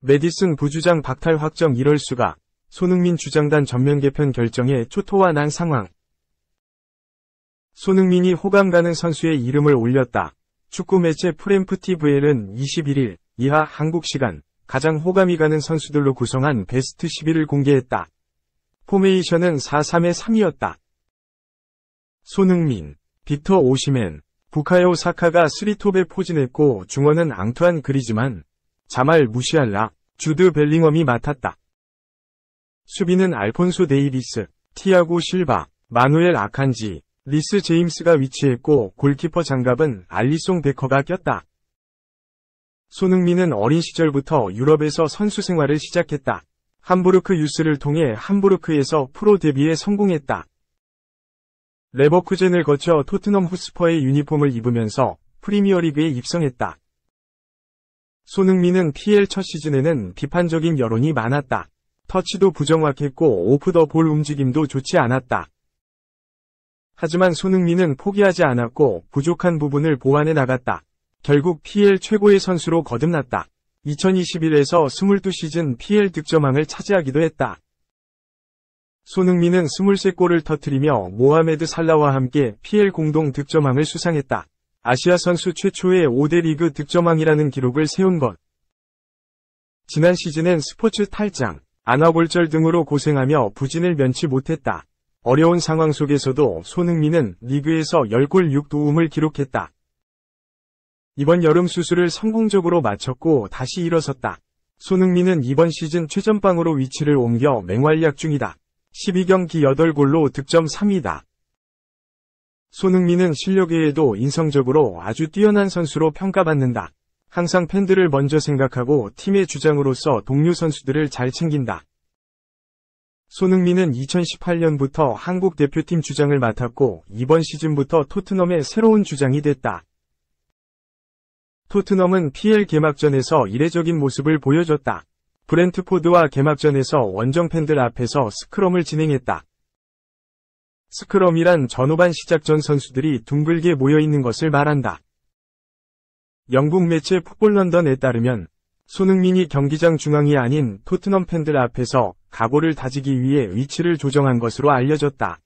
메디슨 부주장 박탈 확정. 이럴 수가. 손흥민 주장단 전면 개편 결정에 초토화 난 상황. 손흥민이 호감 가는 선수의 이름을 올렸다. 축구 매체 프렘프티브엘은 21일 이하 한국 시간 가장 호감이 가는 선수들로 구성한 베스트 10위를 공개했다. 포메이션은 4-3-3이었다. 손흥민, 빅터 오시멘, 부카요 사카가 3톱에 포진했고 중원은 앙투안 그리즈만, 자말 무시알라, 주드 벨링엄이 맡았다. 수비는 알폰소 데이비스, 티아고 실바, 마누엘 아칸지, 리스 제임스가 위치했고 골키퍼 장갑은 알리송 베커가 꼈다. 손흥민은 어린 시절부터 유럽에서 선수 생활을 시작했다. 함부르크 유스를 통해 함부르크에서 프로 데뷔에 성공했다. 레버쿠젠을 거쳐 토트넘 호스퍼의 유니폼을 입으면서 프리미어리그에 입성했다. 손흥민은 PL 첫 시즌에는 비판적인 여론이 많았다. 터치도 부정확했고 오프 더 볼 움직임도 좋지 않았다. 하지만 손흥민은 포기하지 않았고 부족한 부분을 보완해 나갔다. 결국 PL 최고의 선수로 거듭났다. 2021에서 22시즌 PL 득점왕을 차지하기도 했다. 손흥민은 23골을 터뜨리며 모하메드 살라와 함께 PL 공동 득점왕을 수상했다. 아시아 선수 최초의 5대 리그 득점왕이라는 기록을 세운 것. 지난 시즌엔 스포츠 탈장, 안와골절 등으로 고생하며 부진을 면치 못했다. 어려운 상황 속에서도 손흥민은 리그에서 10골 6도움을 기록했다. 이번 여름 수술을 성공적으로 마쳤고 다시 일어섰다. 손흥민은 이번 시즌 최전방으로 위치를 옮겨 맹활약 중이다. 12경기 8골로 득점 3위다. 손흥민은 실력 외에도 인성적으로 아주 뛰어난 선수로 평가받는다. 항상 팬들을 먼저 생각하고 팀의 주장으로서 동료 선수들을 잘 챙긴다. 손흥민은 2018년부터 한국 대표팀 주장을 맡았고 이번 시즌부터 토트넘의 새로운 주장이 됐다. 토트넘은 PL 개막전에서 이례적인 모습을 보여줬다. 브렌트포드와 개막전에서 원정 팬들 앞에서 스크럼을 진행했다. 스크럼이란 전후반 시작 전 선수들이 둥글게 모여있는 것을 말한다. 영국 매체 풋볼 런던에 따르면 손흥민이 경기장 중앙이 아닌 토트넘 팬들 앞에서 각오를 다지기 위해 위치를 조정한 것으로 알려졌다.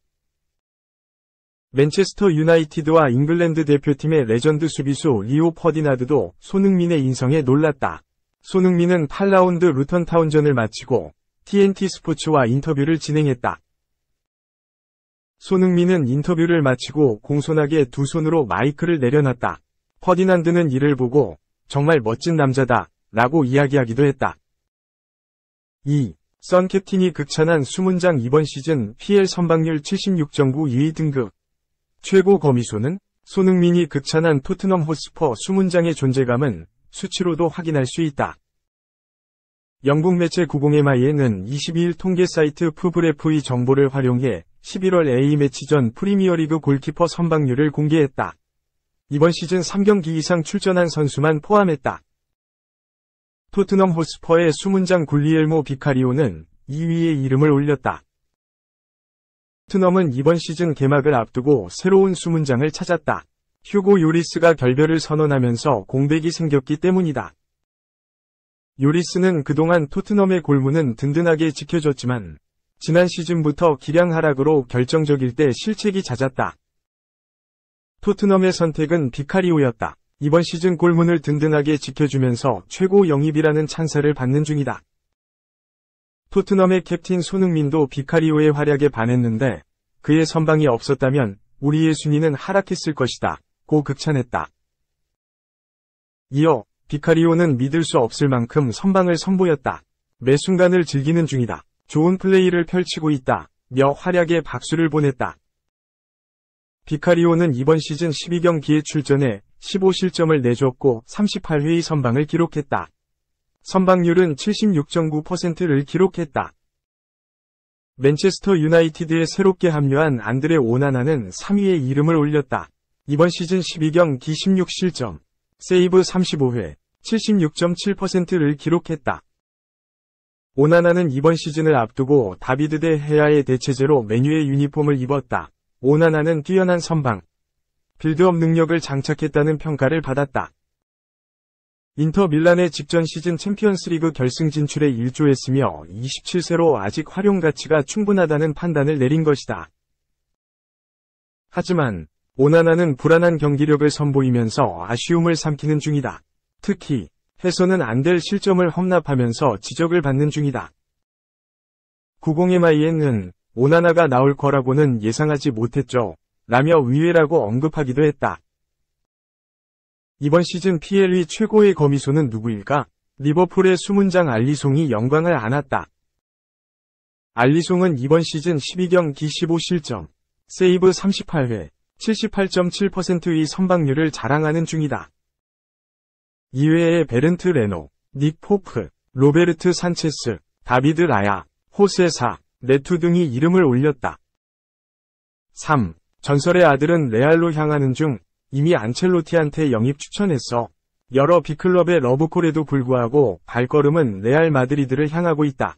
맨체스터 유나이티드와 잉글랜드 대표팀의 레전드 수비수 리오 퍼디나드도 손흥민의 인성에 놀랐다. 손흥민은 8라운드 루턴 타운전을 마치고 TNT 스포츠와 인터뷰를 진행했다. 손흥민은 인터뷰를 마치고 공손하게 두 손으로 마이크를 내려놨다. 퍼디난드는 이를 보고 정말 멋진 남자다 라고 이야기하기도 했다. 2. 선 캡틴이 극찬한 수문장. 이번 시즌 PL 선방률 76.9 2위 등급. 최고 거미소는 손흥민이 극찬한 토트넘 호스퍼 수문장의 존재감은 수치로도 확인할 수 있다. 영국 매체 90MIN은 22일 통계 사이트 푸브레프의 정보를 활용해 11월 A매치 전 프리미어리그 골키퍼 선방률을 공개했다. 이번 시즌 3경기 이상 출전한 선수만 포함했다. 토트넘 호스퍼의 수문장 굴리엘모 비카리오는 2위에 이름을 올렸다. 토트넘은 이번 시즌 개막을 앞두고 새로운 수문장을 찾았다. 휴고 요리스가 결별을 선언하면서 공백이 생겼기 때문이다. 요리스는 그동안 토트넘의 골문은 든든하게 지켜줬지만 지난 시즌부터 기량 하락으로 결정적일 때 실책이 잦았다. 토트넘의 선택은 비카리오였다. 이번 시즌 골문을 든든하게 지켜주면서 최고 영입이라는 찬사를 받는 중이다. 토트넘의 캡틴 손흥민도 비카리오의 활약에 반했는데 그의 선방이 없었다면 우리의 순위는 하락했을 것이다 고 극찬했다. 이어 비카리오는 믿을 수 없을 만큼 선방을 선보였다. 매 순간을 즐기는 중이다. 좋은 플레이를 펼치고 있다 며 활약에 박수를 보냈다. 비카리오는 이번 시즌 12경기에 출전해 15실점을 내줬고 38회의 선방을 기록했다. 선방률은 76.9%를 기록했다. 맨체스터 유나이티드에 새롭게 합류한 안드레 오나나는 3위에 이름을 올렸다. 이번 시즌 12경기 16실점, 세이브 35회, 76.7%를 기록했다. 오나나는 이번 시즌을 앞두고 다비드 데 헤아의 대체제로 메뉴의 유니폼을 입었다. 오나나는 뛰어난 선방, 빌드업 능력을 장착했다는 평가를 받았다. 인터 밀란의 직전 시즌 챔피언스리그 결승 진출에 일조했으며 27세로 아직 활용 가치가 충분하다는 판단을 내린 것이다. 하지만 오나나는 불안한 경기력을 선보이면서 아쉬움을 삼키는 중이다. 특히 해서는 안 될 실점을 험납하면서 지적을 받는 중이다. 90MIN은 오나나가 나올 거라고는 예상하지 못했죠. 라며 위외라고 언급하기도 했다. 이번 시즌 PLE 최고의 거미손은 누구일까? 리버풀의 수문장 알리송이 영광을 안았다. 알리송은 이번 시즌 12경기 15실점, 세이브 38회, 78.7%의 선방률을 자랑하는 중이다. 이외에 베른트 레노, 닉 포프, 로베르트 산체스, 다비드 라야, 호세사, 네투 등이 이름을 올렸다. 3. 전설의 아들은 레알로 향하는 중. 이미 안첼로티한테 영입 추천했어. 여러 빅클럽의 러브콜에도 불구하고 발걸음은 레알 마드리드를 향하고 있다.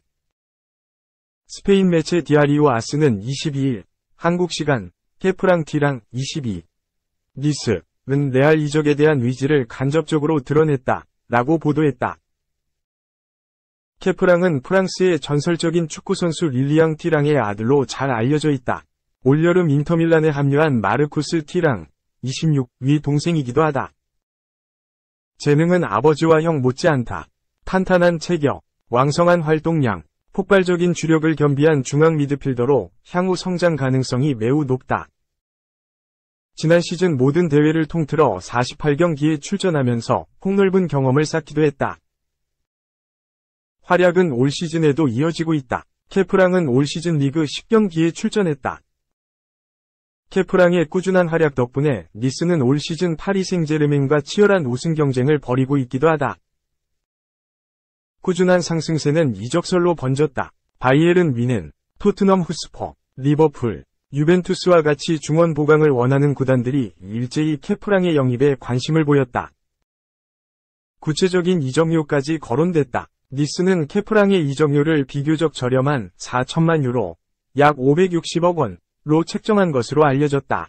스페인 매체 디아리오 아스는 22일 한국 시간 케프랑 T랑 22 니스는 레알 이적에 대한 의지를 간접적으로 드러냈다 라고 보도했다. 케프랑은 프랑스의 전설적인 축구선수 릴리앙 T랑의 아들로 잘 알려져 있다. 올여름 인터밀란에 합류한 마르쿠스 T랑 26위 동생이기도 하다. 재능은 아버지와 형 못지않다. 탄탄한 체격, 왕성한 활동량, 폭발적인 주력을 겸비한 중앙 미드필더로 향후 성장 가능성이 매우 높다. 지난 시즌 모든 대회를 통틀어 48경기에 출전하면서 폭넓은 경험을 쌓기도 했다. 활약은 올 시즌에도 이어지고 있다. 케프랑은 올 시즌 리그 10경기에 출전했다. 케프랑의 꾸준한 활약 덕분에 니스는 올 시즌 파리 생제르맹과 치열한 우승 경쟁을 벌이고 있기도 하다. 꾸준한 상승세는 이적설로 번졌다. 바이에른 뮌헨, 토트넘 후스퍼, 리버풀, 유벤투스와 같이 중원 보강을 원하는 구단들이 일제히 케프랑의 영입에 관심을 보였다. 구체적인 이적료까지 거론됐다. 니스는 케프랑의 이적료를 비교적 저렴한 4천만 유로, 약 560억 원로 책정한 것으로 알려졌다.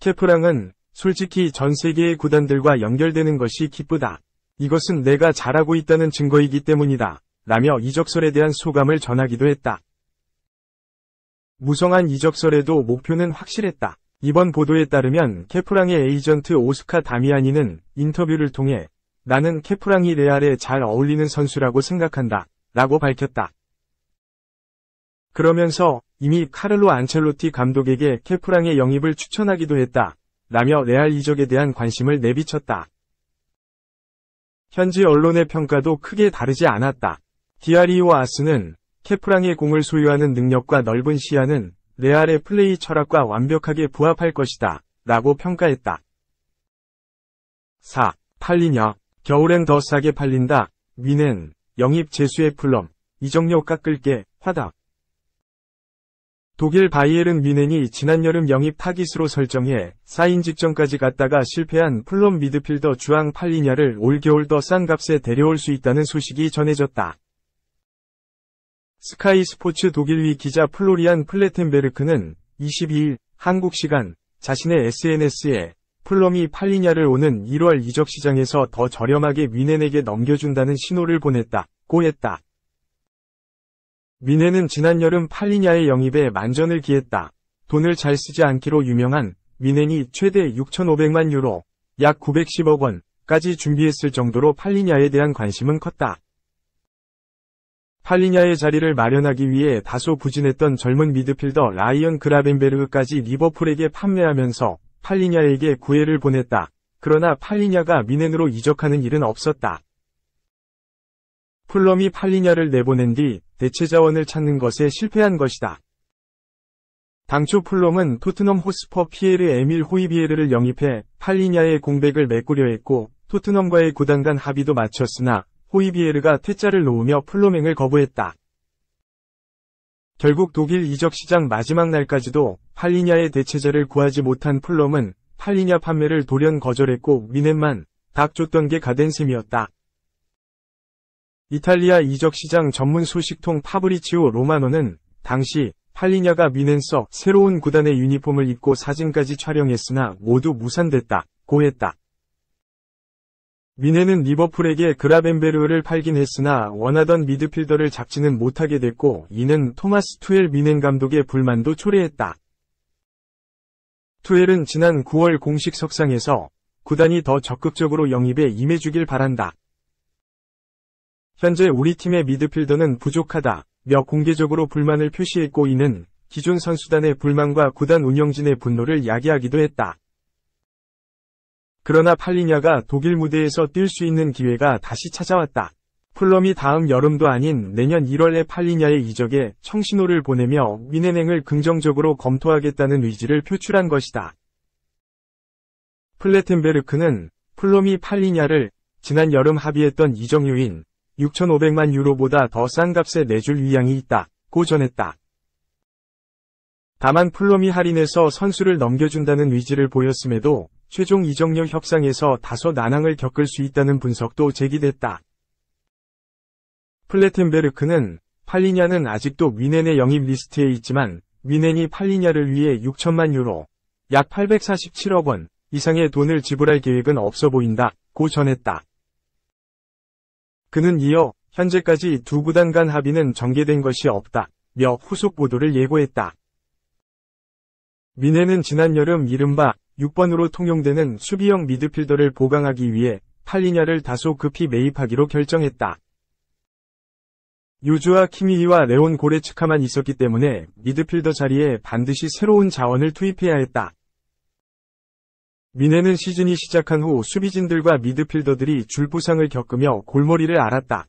케프랑은 솔직히 전 세계의 구단들과 연결되는 것이 기쁘다. 이것은 내가 잘하고 있다는 증거이기 때문이다. 라며 이적설에 대한 소감을 전하기도 했다. 무성한 이적설에도 목표는 확실했다. 이번 보도에 따르면 케프랑의 에이전트 오스카 다미아니는 인터뷰를 통해 나는 케프랑이 레알에 잘 어울리는 선수라고 생각한다. 라고 밝혔다. 그러면서 이미 카를로 안첼로티 감독에게 케프랑의 영입을 추천하기도 했다. 라며 레알 이적에 대한 관심을 내비쳤다. 현지 언론의 평가도 크게 다르지 않았다. 디아리오 아스는 케프랑의 공을 소유하는 능력과 넓은 시야는 레알의 플레이 철학과 완벽하게 부합할 것이다. 라고 평가했다. 4. 팔리냐? 겨울엔 더 싸게 팔린다. 뮌헨, 영입 재수의 플럼, 이적료 깎을게, 화답. 독일 바이에른 뮌헨이 지난 여름 영입 타깃으로 설정해 사인 직전까지 갔다가 실패한 플럼 미드필더 주앙 팔리냐를 올 겨울 더 싼 값에 데려올 수 있다는 소식이 전해졌다. 스카이 스포츠 독일위 기자 플로리안 플레텐베르크는 22일 한국 시간 자신의 SNS에 플럼이 팔리냐를 오는 1월 이적 시장에서 더 저렴하게 뮌헨에게 넘겨준다는 신호를 보냈다고 했다. 뮌헨은 지난 여름 팔리냐의 영입에 만전을 기했다. 돈을 잘 쓰지 않기로 유명한 뮌헨이 최대 6,500만 유로, 약 910억 원까지 준비했을 정도로 팔리냐에 대한 관심은 컸다. 팔리냐의 자리를 마련하기 위해 다소 부진했던 젊은 미드필더 라이언 그라벤베르그까지 리버풀에게 판매하면서 팔리냐에게 구애를 보냈다. 그러나 팔리냐가 뮌헨으로 이적하는 일은 없었다. 플럼이 팔리냐를 내보낸 뒤 대체 자원을 찾는 것에 실패한 것이다. 당초 플럼은 토트넘 호스퍼 피에르 에밀 호이비에르를 영입해 팔리냐의 공백을 메꾸려 했고 토트넘과의 구단 간 합의도 마쳤으나 호이비에르가 퇴짜를 놓으며 플럼행을 거부했다. 결국 독일 이적 시장 마지막 날까지도 팔리냐의 대체자를 구하지 못한 플럼은 팔리냐 판매를 돌연 거절했고 뮌헨만 닭 쫓던 게 가된 셈이었다. 이탈리아 이적 시장 전문 소식통 파브리치오 로마노는 당시 팔리냐가 미넨서 새로운 구단의 유니폼을 입고 사진까지 촬영했으나 모두 무산됐다. 고 했다. 미넨은 리버풀에게 그라벤베르를 팔긴 했으나 원하던 미드필더를 잡지는 못하게 됐고 이는 토마스 투엘 미넨 감독의 불만도 초래했다. 투엘은 지난 9월 공식 석상에서 구단이 더 적극적으로 영입에 임해주길 바란다. 현재 우리 팀의 미드필더는 부족하다. 며 공개적으로 불만을 표시했고 이는 기존 선수단의 불만과 구단 운영진의 분노를 야기하기도 했다. 그러나 팔리냐가 독일 무대에서 뛸 수 있는 기회가 다시 찾아왔다. 풀럼이 다음 여름도 아닌 내년 1월에 팔리냐의 이적에 청신호를 보내며 미넨행을 긍정적으로 검토하겠다는 의지를 표출한 것이다. 플레텐베르크는 풀럼이 팔리냐를 지난 여름 합의했던 이적료인 6,500만 유로보다 더 싼 값에 내줄 의향이 있다. 고 전했다. 다만 풀럼이 할인해서 선수를 넘겨준다는 의지를 보였음에도 최종 이적료 협상에서 다소 난항을 겪을 수 있다는 분석도 제기됐다. 플레텐베르크는 팔리냐는 아직도 미넨의 영입 리스트에 있지만 미넨이 팔리냐를 위해 6천만 유로, 약 847억 원 이상의 돈을 지불할 계획은 없어 보인다. 고 전했다. 그는 이어 현재까지 두 구단 간 합의는 전개된 것이 없다. 며 후속 보도를 예고했다. 미넨은 지난 여름 이른바 6번으로 통용되는 수비형 미드필더를 보강하기 위해 팔리냐를 다소 급히 매입하기로 결정했다. 요주아 키미히와 레온 고레츠카만 있었기 때문에 미드필더 자리에 반드시 새로운 자원을 투입해야 했다. 미넨은 시즌이 시작한 후 수비진들과 미드필더들이 줄부상을 겪으며 골머리를 앓았다.